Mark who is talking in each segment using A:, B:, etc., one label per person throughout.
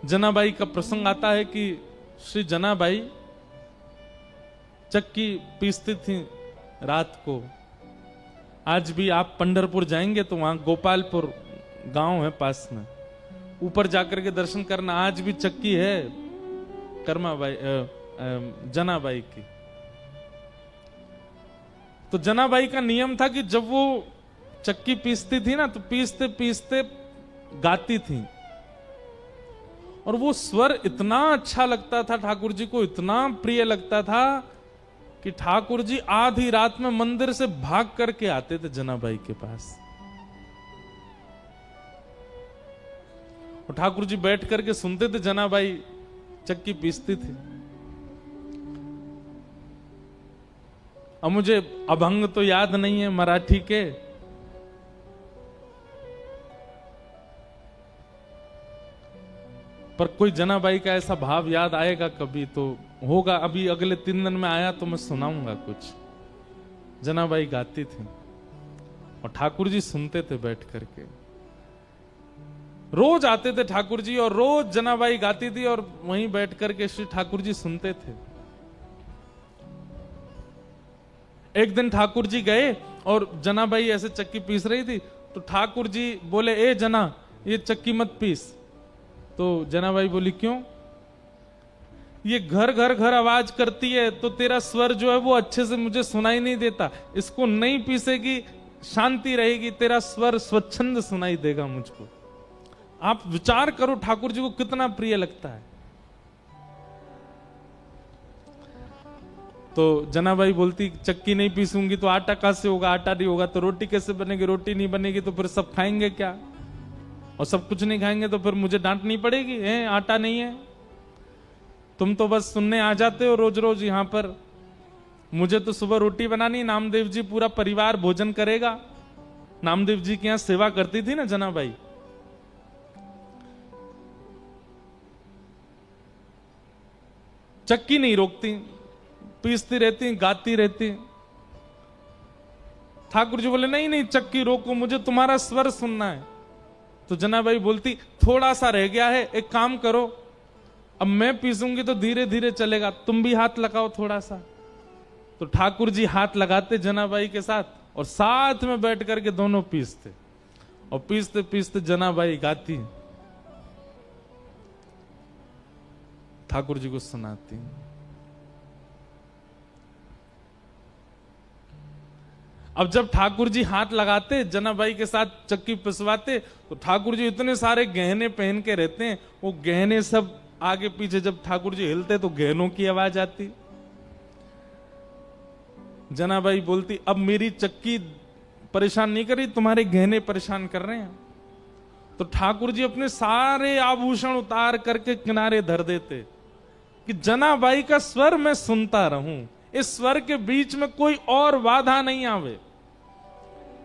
A: जनाबाई का प्रसंग आता है कि श्री जनाबाई चक्की पीसती थी रात को। आज भी आप पंढरपुर जाएंगे तो वहां गोपालपुर गांव है पास में, ऊपर जाकर के दर्शन करना, आज भी चक्की है कर्माबाई जनाबाई की। तो जनाबाई का नियम था कि जब वो चक्की पीसती थी ना तो पीसते पीसते गाती थी, और वो स्वर इतना अच्छा लगता था ठाकुर जी को, इतना प्रिय लगता था कि ठाकुर जी आधी रात में मंदिर से भाग करके आते थे जनाबाई के पास, और ठाकुर जी बैठ करके सुनते थे, जनाबाई चक्की पीसती थी। अब मुझे अभंग तो याद नहीं है मराठी के, पर कोई जनाबाई का ऐसा भाव याद आएगा कभी तो होगा। अभी अगले 3 दिन में आया तो मैं सुनाऊंगा कुछ। जनाबाई गाती थी और ठाकुर जी सुनते थे बैठ करके। रोज आते थे ठाकुर जी और रोज जनाबाई गाती थी और वहीं बैठ करके श्री ठाकुर जी सुनते थे। एक दिन ठाकुर जी गए और जनाबाई ऐसे चक्की पीस रही थी, तो ठाकुर जी बोले, ए जना ये चक्की मत पीस। तो जनाबाई बोली, क्यों? ये घर घर घर आवाज करती है तो तेरा स्वर जो है वो अच्छे से मुझे सुनाई नहीं देता, इसको नहीं पीसेगी शांति रहेगी, तेरा स्वर स्वच्छंद सुनाई देगा मुझको। आप विचार करो ठाकुर जी को कितना प्रिय लगता है। तो जनाबाई बोलती, चक्की नहीं पीसूंगी तो आटा कहां से होगा, आटा नहीं होगा तो रोटी कैसे बनेगी, रोटी नहीं बनेगी तो फिर सब खाएंगे क्या, और सब कुछ नहीं खाएंगे तो फिर मुझे डांटनी पड़ेगी, है आटा नहीं है। तुम तो बस सुनने आ जाते हो रोज रोज यहां पर, मुझे तो सुबह रोटी बनानी, नामदेव जी पूरा परिवार भोजन करेगा। नामदेव जी के यहां सेवा करती थी ना जनाबाई। चक्की नहीं रोकती, पीसती रहती, गाती रहती। ठाकुर जी बोले, नहीं नहीं चक्की रोको, मुझे तुम्हारा स्वर सुनना है। तो जनाबाई बोलती, थोड़ा सा रह गया है, एक काम करो, अब मैं पीसूंगी तो धीरे धीरे चलेगा, तुम भी हाथ लगाओ थोड़ा सा। तो ठाकुर जी हाथ लगाते जनाबाई के साथ और साथ में बैठ करके दोनों पीसते, और पीसते पीसते जनाबाई गाती, ठाकुर जी को सुनाती। अब जब ठाकुर जी हाथ लगाते जनाबाई के साथ चक्की पिसवाते, तो ठाकुर जी इतने सारे गहने पहन के रहते हैं, वो गहने सब आगे पीछे जब ठाकुर जी हिलते तो गहनों की आवाज आती। जनाबाई बोलती, अब मेरी चक्की परेशान नहीं कर रही, तुम्हारे गहने परेशान कर रहे हैं। तो ठाकुर जी अपने सारे आभूषण उतार करके किनारे धर देते कि जनाबाई का स्वर मैं सुनता रहूं, इस स्वर के बीच में कोई और बाधा नहीं आवे।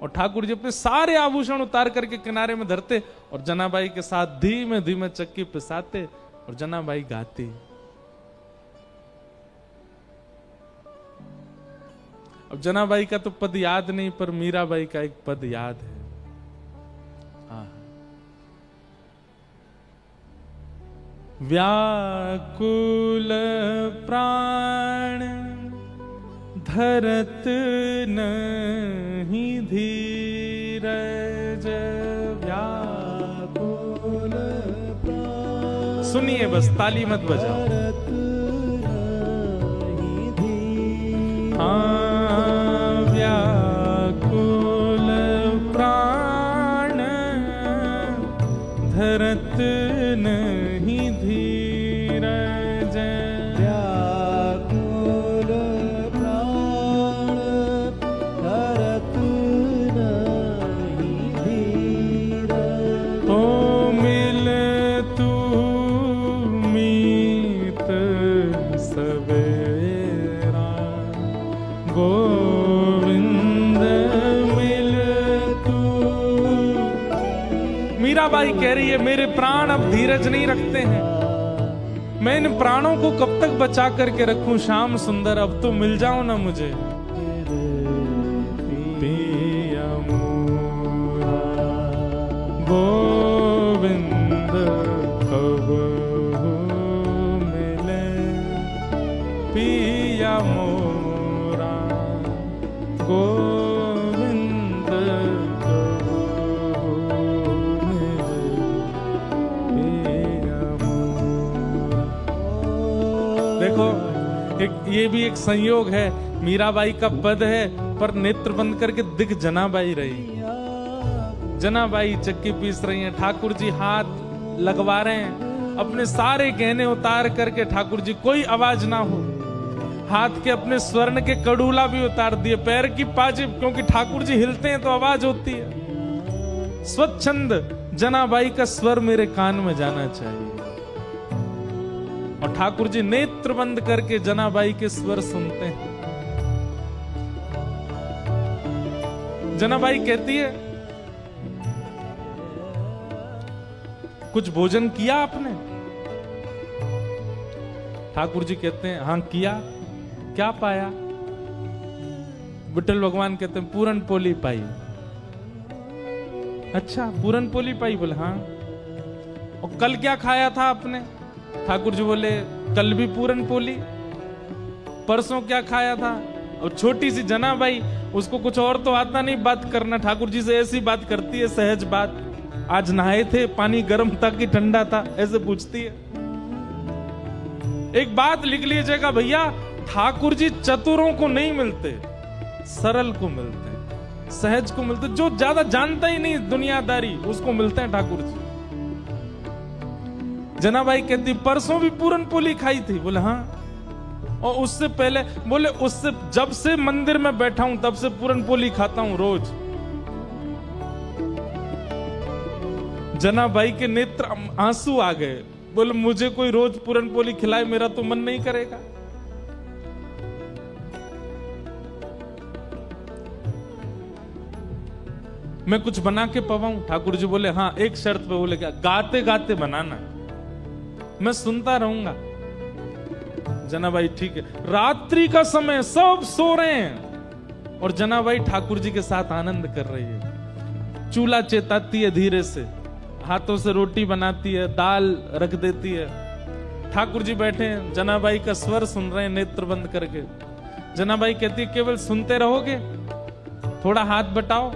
A: और ठाकुर जी अपने सारे आभूषण उतार करके किनारे में धरते और जनाबाई के साथ धीमे धीमे चक्की पिसाते और जनाबाई गाती। अब जनाबाई का तो पद याद नहीं, पर मीराबाई का एक पद याद है। व्याकुल प्राण धरत नहीं धीरज, व्याकुल प्राण। सुनिए बस, ताली मत बजाओ। हाँ, व्याकुल प्राण धरत नहीं धीरज, व्याकुल प्राण धरत नहीं धीरज। ओ मिल तू मीत सवेरा, गोविंद मिल तू। मीराबाई कह रही है, मेरे प्राण अब धीरज नहीं रखते हैं, मैं इन प्राणों को कब तक बचा करके रखूं, श्याम सुंदर अब तो मिल जाओ ना मुझे। पिया मोरा गोविंद खबर ये भी एक संयोग है, मीराबाई का पद है पर नेत्र बंद करके दिख जनाबाई रही। जनाबाई चक्की पीस रही हैं, ठाकुर जी हाथ लगवा रहे हैं, अपने सारे गहने उतार करके ठाकुर जी, कोई आवाज ना हो, हाथ के अपने स्वर्ण के कड़ूला भी उतार दिए, पैर की पाजेब, क्योंकि ठाकुर जी हिलते हैं तो आवाज होती है। स्वच्छंद जनाबाई का स्वर मेरे कान में जाना चाहिए। और ठाकुर जी नेत्र बंद करके जनाबाई के स्वर सुनते हैं। जनाबाई कहती है, कुछ भोजन किया आपने? ठाकुर जी कहते हैं, हाँ किया। क्या पाया? विठल भगवान कहते हैं, पूरन पोली पाई। अच्छा, पूरन पोली पाई? बोले हाँ। और कल क्या खाया था आपने? ठाकुर जी बोले, कल भी पूरन पोली। परसों क्या खाया था? और छोटी सी जनाबाई, उसको कुछ और तो आता नहीं बात करना, ठाकुर जी से ऐसी बात करती है, सहज बात। आज नहाए थे, पानी गर्म था कि ठंडा था, ऐसे पूछती है। एक बात लिख लीजिएगा भैया, ठाकुर जी चतुरों को नहीं मिलते, सरल को मिलते हैं, सहज को मिलते, जो ज्यादा जानता ही नहीं दुनियादारी, उसको मिलते हैं ठाकुर जी। जनाबाई कहती, परसों भी पूरन पोली खाई थी? बोले हाँ। और उससे पहले? बोले उससे, जब से मंदिर में बैठा हूं तब से पूरन पोली खाता हूं रोज। जनाबाई के नेत्र आंसू आ गए। बोले मुझे कोई रोज पूरन पोली खिलाए, मेरा तो मन नहीं करेगा। मैं कुछ बना के पवाऊं? ठाकुर जी बोले हाँ, एक शर्त पे। बोले क्या? गाते गाते बनाना, मैं सुनता रहूंगा। जनाबाई ठीक है। रात्रि का समय, सब सो रहे हैं और जनाबाई ठाकुर जी के साथ आनंद कर रही है। चूल्हा चेताती है धीरे से, हाथों से रोटी बनाती है, दाल रख देती है। ठाकुर जी बैठे हैं, जनाबाई का स्वर सुन रहे हैं नेत्र बंद करके। जनाबाई कहती है, केवल सुनते रहोगे? थोड़ा हाथ बटाओ।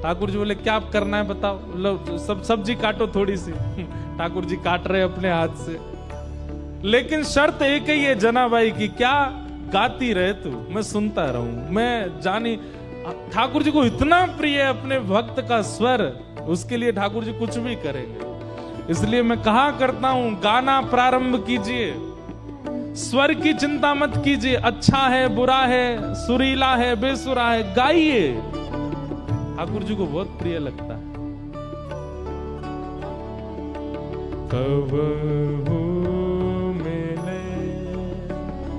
A: ठाकुर जी बोले, क्या करना है बताओ? लो सब सब्जी काटो थोड़ी सी। ठाकुर जी काट रहे अपने हाथ से। लेकिन शर्त एक ही है जनाबाई की, क्या? गाती रहे तू, मैं सुनता रहूं, मैं जानी। ठाकुर जी को इतना प्रिय है अपने भक्त का स्वर, उसके लिए ठाकुर जी कुछ भी करेंगे। इसलिए मैं कहा करता हूं, गाना प्रारंभ कीजिए, स्वर की चिंता मत कीजिए, अच्छा है बुरा है, सुरीला है बेसुरा है, गाइए। ठाकुर जी को बहुत प्रिय लगता है। कब मिले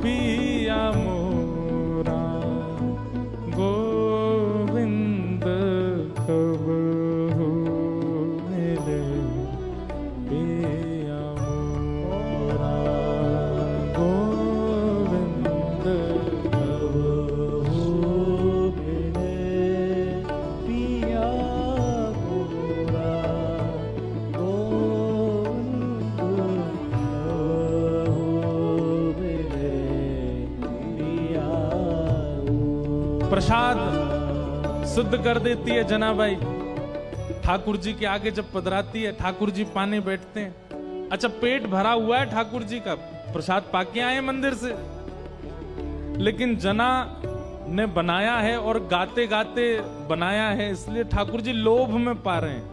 A: पिया मोरा गोविंद, कब मिले पिया मोरा गोविंद, कब
B: मिले पिया मोरा गोविंद, मिले पिया।
A: प्रसाद शुद्ध कर देती है जनाबाई। ठाकुर जी के आगे जब पधराती है, ठाकुर जी पाने बैठते हैं। अच्छा, पेट भरा हुआ है ठाकुर जी का, प्रसाद पाके आए मंदिर से, लेकिन जना ने बनाया है और गाते गाते बनाया है, इसलिए ठाकुर जी लोभ में पा रहे हैं।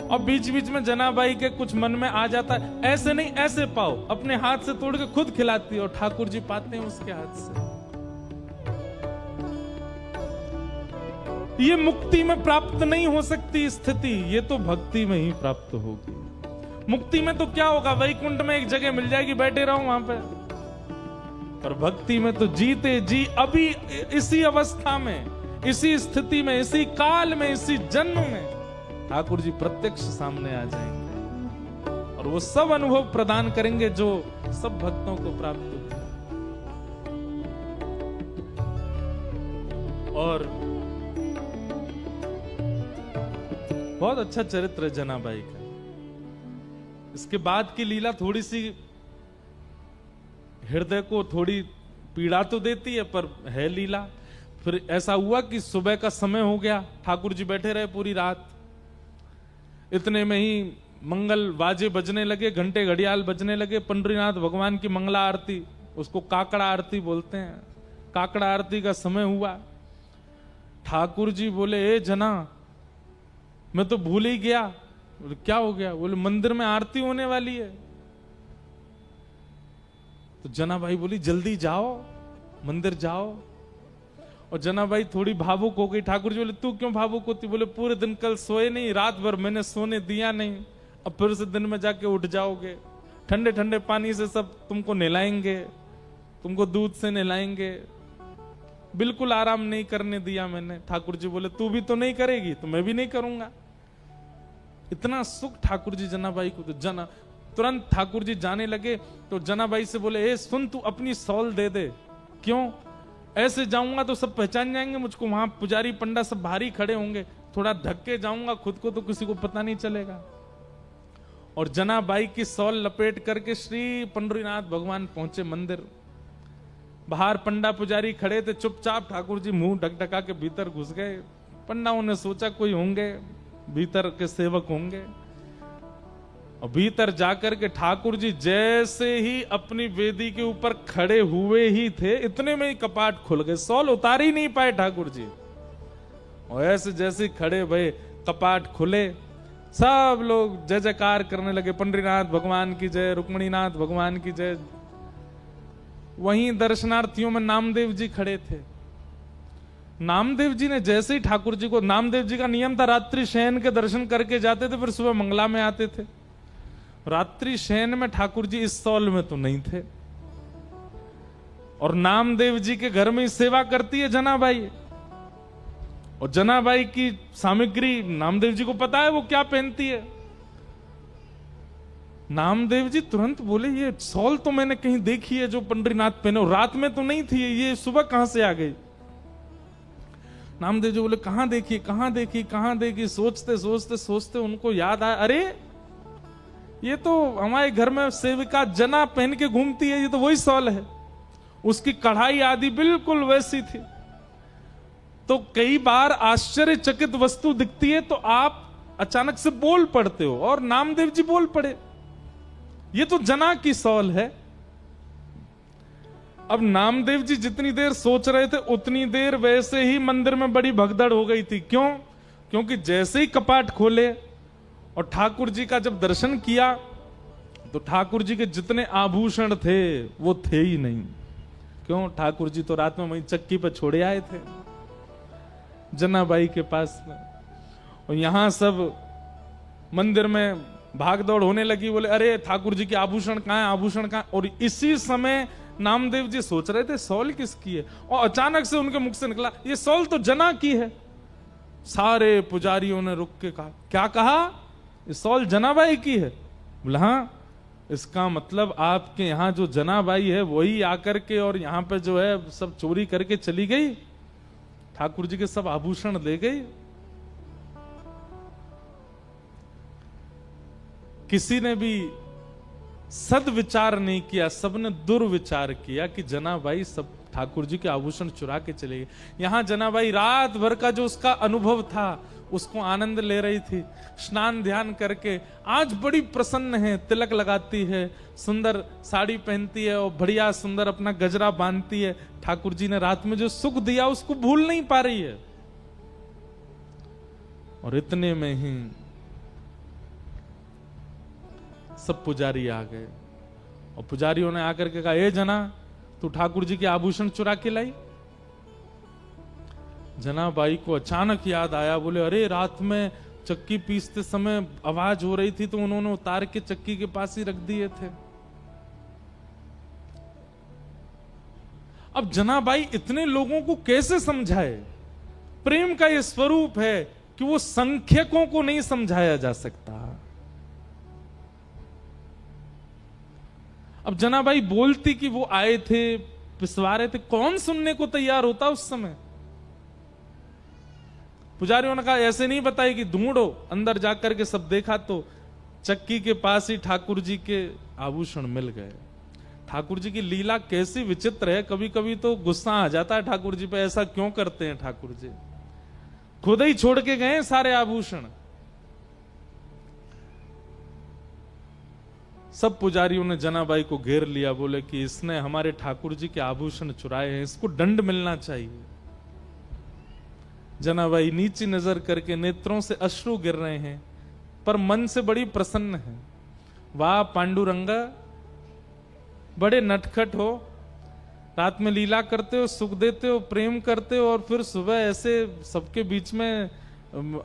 A: और बीच बीच में जनाबाई के कुछ मन में आ जाता है, ऐसे नहीं ऐसे पाओ, अपने हाथ से तोड़ के खुद खिलाती है और ठाकुर जी पाते हैं उसके हाथ से। ये मुक्ति में प्राप्त नहीं हो सकती स्थिति, ये तो भक्ति में ही प्राप्त होगी। मुक्ति में तो क्या होगा, वैकुंठ में एक जगह मिल जाएगी, बैठे रहो वहां पे। पर भक्ति में तो जीते जी अभी इसी अवस्था में, इसी स्थिति में, इसी काल में, इसी जन्म में ठाकुर जी प्रत्यक्ष सामने आ जाएंगे और वो सब अनुभव प्रदान करेंगे जो सब भक्तों को प्राप्त होता है। और बहुत अच्छा चरित्र है जनाबाई का। इसके बाद की लीला थोड़ी सी हृदय को थोड़ी पीड़ा तो देती है, पर है लीला। फिर ऐसा हुआ कि सुबह का समय हो गया, ठाकुर जी बैठे रहे पूरी रात। इतने में ही मंगल बाजे बजने लगे, घंटे घड़ियाल बजने लगे, पंडरीनाथ भगवान की मंगला आरती, उसको काकड़ा आरती बोलते हैं, काकड़ा आरती का समय हुआ। ठाकुर जी बोले, ए जना, मैं तो भूल ही गया। बोले क्या हो गया? बोले मंदिर में आरती होने वाली है। तो जना भाई बोली जल्दी जाओ, मंदिर जाओ। और जना भाई थोड़ी भावुक हो गई। ठाकुर जी बोले तू क्यों भावुक होती? बोले पूरे दिन कल सोए नहीं, रात भर मैंने सोने दिया नहीं, अब फिर से दिन में जाके उठ जाओगे, ठंडे ठंडे पानी से सब तुमको नहलाएंगे, तुमको दूध से नहलाएंगे, बिल्कुल आराम नहीं करने दिया मैंने। ठाकुर जी बोले तू भी तो नहीं करेगी तो मैं भी नहीं करूंगा। इतना सुख ठाकुर जी जनाबाई को। तो जना तुरंत ठाकुर जी जाने लगे तो जनाबाई से बोले, ए सुन, तू अपनी सॉल दे दे। क्यों? ऐसे जाऊंगा तो सब पहचान जाएंगे मुझको, वहां पुजारी पंडा सब भारी खड़े होंगे, थोड़ा ढक के जाऊंगा खुद को तो किसी को पता नहीं चलेगा। और जनाबाई की सॉल लपेट करके श्री पंडरीनाथ भगवान पहुंचे मंदिर। बाहर पंडा पुजारी खड़े थे, चुपचाप ठाकुर जी मुंह ढकढका के भीतर घुस गए। पंडाओं ने सोचा कोई होंगे, भीतर के सेवक होंगे। और भीतर जाकर के ठाकुर जी जैसे ही अपनी वेदी के ऊपर खड़े हुए ही थे, इतने में ही कपाट खुल गए, सॉल उतार ही नहीं पाए ठाकुर जी। और ऐसे जैसे खड़े भये कपाट खुले, सब लोग जय जयकार करने लगे, पंडरीनाथ भगवान की जय, रुक्मणीनाथ भगवान की जय। वहीं दर्शनार्थियों में नामदेव जी खड़े थे। नामदेव जी ने जैसे ही ठाकुर जी को, नामदेव जी का नियम था रात्रि शयन के दर्शन करके जाते थे, फिर सुबह मंगला में आते थे। रात्रि शयन में ठाकुर जी इस सॉल में तो नहीं थे। और नामदेव जी के घर में ही सेवा करती है जनाबाई। और जनाबाई की सामग्री नामदेव जी को पता है वो क्या पहनती है। नामदेव जी तुरंत बोले, ये सॉल तो मैंने कहीं देखी है जो पंडरीनाथ पहने, रात में तो नहीं थी, ये सुबह कहां से आ गई? नामदेव जी बोले कहां देखी, कहां देखी, कहां देखी? सोचते सोचते सोचते उनको याद आया, अरे ये तो हमारे घर में सेविका जना पहन के घूमती है, ये तो वही सॉल है। उसकी कढ़ाई आदि बिल्कुल वैसी थी। तो कई बार आश्चर्यचकित वस्तु दिखती है तो आप अचानक से बोल पड़ते हो, और नामदेव जी बोल पड़े, ये तो जना की सॉल है। अब नामदेव जी जितनी देर सोच रहे थे उतनी देर वैसे ही मंदिर में बड़ी भगदड़ हो गई थी। क्यों? क्योंकि जैसे ही कपाट खोले और ठाकुर जी का जब दर्शन किया तो ठाकुर जी के जितने आभूषण थे वो थे ही नहीं। क्यों? ठाकुर जी तो रात में वहीं चक्की पर छोड़े आए थे जनाबाई के पास में। और यहां सब मंदिर में भागदौड़ होने लगी, बोले अरे ठाकुर जी के आभूषण कहां है, आभूषण कहां? और इसी समय नामदेव जी सोच रहे थे सॉल किसकी है, और अचानक से उनके मुख से निकला, ये सॉल तो जना की है। सारे पुजारियों ने रुक के कहा, क्या कहा? ये सॉल जनाबाई की है? बोला हाँ। इसका मतलब आपके यहां जो जनाबाई है वही आकर के और यहां पे जो है सब चोरी करके चली गई, ठाकुर जी के सब आभूषण ले गई। किसी ने भी सदविचार नहीं किया, सबने दुर्विचार किया कि जनाबाई सब ठाकुर जी के आभूषण चुरा के चले गए। यहां जनाबाई रात भर का जो उसका अनुभव था उसको आनंद ले रही थी, स्नान ध्यान करके आज बड़ी प्रसन्न है, तिलक लगाती है, सुंदर साड़ी पहनती है और बढ़िया सुंदर अपना गजरा बांधती है। ठाकुर जी ने रात में जो सुख दिया उसको भूल नहीं पा रही है। और इतने में ही सब पुजारी आ गए और पुजारियों ने आकर के कहा, ए जना तू ठाकुर जी के आभूषण चुरा के लाई? जनाबाई को अचानक याद आया, बोले अरे रात में चक्की पीसते समय आवाज हो रही थी तो उन्होंने उतार के चक्की के पास ही रख दिए थे। अब जनाबाई इतने लोगों को कैसे समझाए? प्रेम का यह स्वरूप है कि वो संख्यकों को नहीं समझाया जा सकता। अब जनाबाई बोलती कि वो आए थे, पिसवा रहे थे, कौन सुनने को तैयार होता उस समय? पुजारियों ने कहा ऐसे नहीं बताई कि ढूंढो, अंदर जाकर के सब देखा तो चक्की के पास ही ठाकुर जी के आभूषण मिल गए। ठाकुर जी की लीला कैसी विचित्र है, कभी कभी तो गुस्सा आ जाता है ठाकुर जी पे, ऐसा क्यों करते हैं ठाकुर जी? खुद ही छोड़ के गए सारे आभूषण। सब पुजारियों ने जनाबाई को घेर लिया, बोले कि इसने हमारे ठाकुर जी के आभूषण चुराए हैं, इसको दंड मिलना चाहिए। जनाबाई नीची नजर करके नेत्रों से अश्रु गिर रहे हैं, पर मन से बड़ी प्रसन्न है। वाह पांडुरंगा, बड़े नटखट हो, रात में लीला करते हो, सुख देते हो, प्रेम करते हो, और फिर सुबह ऐसे सबके बीच में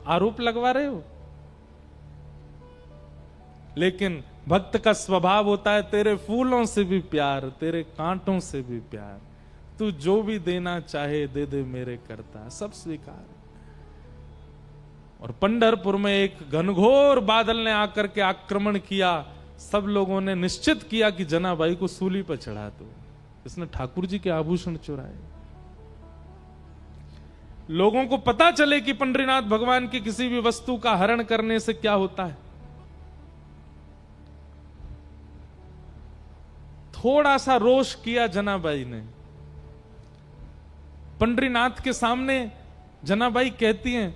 A: आरोप लगवा रहे हो। लेकिन भक्त का स्वभाव होता है तेरे फूलों से भी प्यार, तेरे कांटों से भी प्यार, तू जो भी देना चाहे दे दे मेरे करता, सब स्वीकार। और पंढरपुर में एक घनघोर बादल ने आकर के आक्रमण किया। सब लोगों ने निश्चित किया कि जनाबाई को सूली पर चढ़ा दो, इसने ठाकुर जी के आभूषण चुराए। लोगों को पता चले कि पंडरीनाथ भगवान की किसी भी वस्तु का हरण करने से क्या होता है। थोड़ा सा रोष किया जनाबाई ने। पंडरीनाथ के सामने जनाबाई कहती हैं,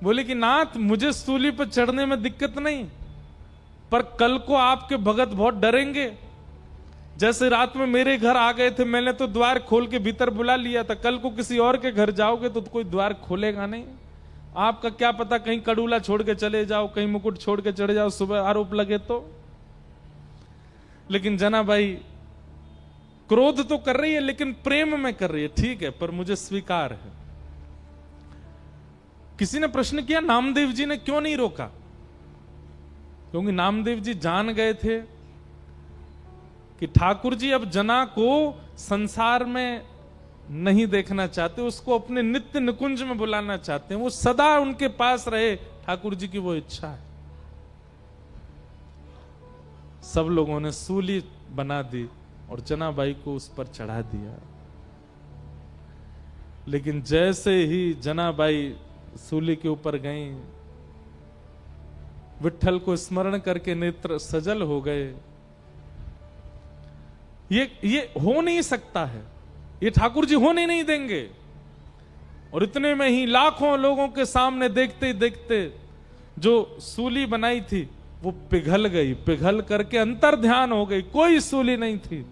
A: बोले कि नाथ मुझे सूली पर चढ़ने में दिक्कत नहीं, पर कल को आपके भगत बहुत डरेंगे। जैसे रात में मेरे घर आ गए थे, मैंने तो द्वार खोल के भीतर बुला लिया था, कल को किसी और के घर जाओगे तो कोई द्वार खोलेगा नहीं। आपका क्या पता कहीं कड़ूला छोड़ के चले जाओ, कहीं मुकुट छोड़ के चले जाओ, सुबह आरोप लगे तो। लेकिन जनाबाई क्रोध तो कर रही है, लेकिन प्रेम में कर रही है। ठीक है, पर मुझे स्वीकार है। किसी ने प्रश्न किया नामदेव जी ने क्यों नहीं रोका? क्योंकि नामदेव जी जान गए थे कि ठाकुर जी अब जना को संसार में नहीं देखना चाहते, उसको अपने नित्य निकुंज में बुलाना चाहते हैं, वो सदा उनके पास रहे, ठाकुर जी की वो इच्छा है। सब लोगों ने सूली बना दी और जनाबाई को उस पर चढ़ा दिया। लेकिन जैसे ही जनाबाई सूली के ऊपर गई, विठ्ठल को स्मरण करके नेत्र सजल हो गए। ये हो नहीं सकता है, ये ठाकुर जी होने नहीं देंगे। और इतने में ही लाखों लोगों के सामने देखते देखते जो सूली बनाई थी वो पिघल गई, पिघल करके अंतर ध्यान हो गई, कोई सूली नहीं थी।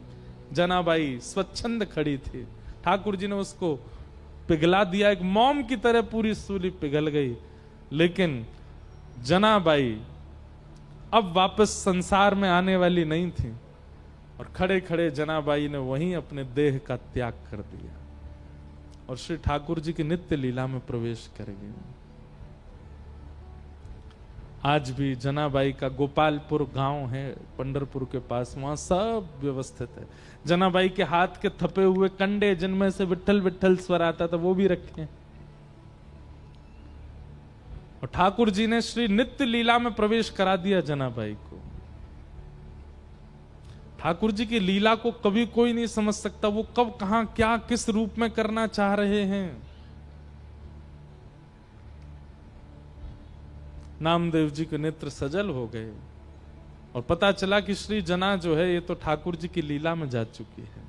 A: जनाबाई स्वच्छंद खड़ी थी, ठाकुर जी ने उसको पिघला दिया, एक मोम की तरह पूरी सूली पिघल गई। लेकिन जनाबाई अब वापस संसार में आने वाली नहीं थी, और खड़े खड़े जनाबाई ने वहीं अपने देह का त्याग कर दिया और श्री ठाकुर जी की नित्य लीला में प्रवेश कर गई। आज भी जनाबाई का गोपालपुर गांव है पंढरपुर के पास, वहां सब व्यवस्थित है। जनाबाई के हाथ के थपे हुए कंडे जिनमें से विठ्ठल विठ्ठल स्वर आता था वो भी रखे हैं। और ठाकुर जी ने श्री नित्य लीला में प्रवेश करा दिया जनाबाई को। ठाकुर जी की लीला को कभी कोई नहीं समझ सकता, वो कब कहां क्या किस रूप में करना चाह रहे हैं। नामदेव जी के नेत्र सजल हो गए और पता चला कि श्री जना जो है ये तो ठाकुर जी की लीला में जा चुकी है।